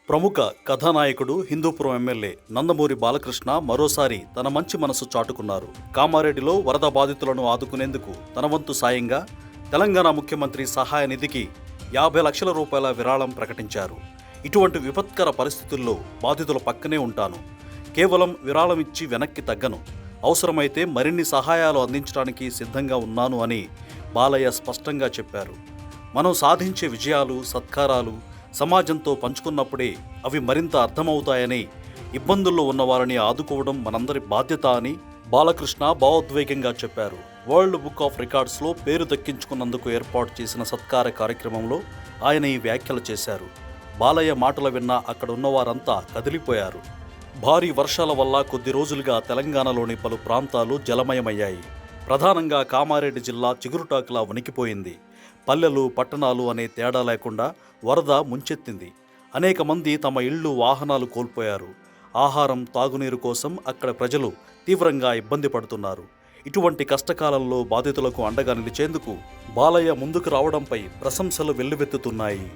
ప్రముఖ కథానాయకుడు హిందూపురం ఎమ్మెల్యే నందమూరి బాలకృష్ణ మరోసారి తన మంచి మనసు చాటుకున్నారు. కామారెడ్డిలో వరద బాధితులను ఆదుకునేందుకు తన వంతు సాయంగా తెలంగాణ ముఖ్యమంత్రి సహాయ నిధికి 50 లక్షల రూపాయల విరాళం ప్రకటించారు. ఇటువంటి విపత్కర పరిస్థితుల్లో బాధితుల పక్కనే ఉంటాను. కేవలం విరాళం ఇచ్చి వెనక్కి తగ్గను. అవసరమైతే మరిన్ని సహాయాలు అందించడానికి సిద్ధంగా ఉన్నాను అని బాలయ్య స్పష్టంగా చెప్పారు. మనం సాధించే విజయాలు, సత్కారాలు సమాజంతో పంచుకున్నప్పుడే అవి మరింత అర్థమవుతాయని, ఇబ్బందుల్లో ఉన్నవారిని ఆదుకోవడం మనందరి బాధ్యత అని బాలకృష్ణ భావోద్వేగంగా చెప్పారు. వరల్డ్ బుక్ ఆఫ్ రికార్డ్స్లో పేరు దక్కించుకున్నందుకు ఏర్పాటు చేసిన సత్కార కార్యక్రమంలో ఆయన ఈ వ్యాఖ్యలు చేశారు. బాలయ్య మాటలు విన్న అక్కడ ఉన్నవారంతా కదిలిపోయారు. భారీ వర్షాల వల్ల కొద్ది రోజులుగా తెలంగాణలోని పలు ప్రాంతాలు జలమయమయ్యాయి. ప్రధానంగా కామారెడ్డి జిల్లా చిగురుటాకులా వణికిపోయింది. పల్లెలు, పట్టణాలు అనే తేడా లేకుండా వరద ముంచెత్తింది. అనేక మంది తమ ఇళ్లు, వాహనాలు కోల్పోయారు. ఆహారం, తాగునీరు కోసం అక్కడ ప్రజలు తీవ్రంగా ఇబ్బంది పడుతున్నారు. ఇటువంటి కష్టకాలంలో బాధితులకు అండగా నిలిచేందుకు బాలయ్య ముందుకు రావడంపై ప్రశంసలు వెల్లువెత్తుతున్నాయి.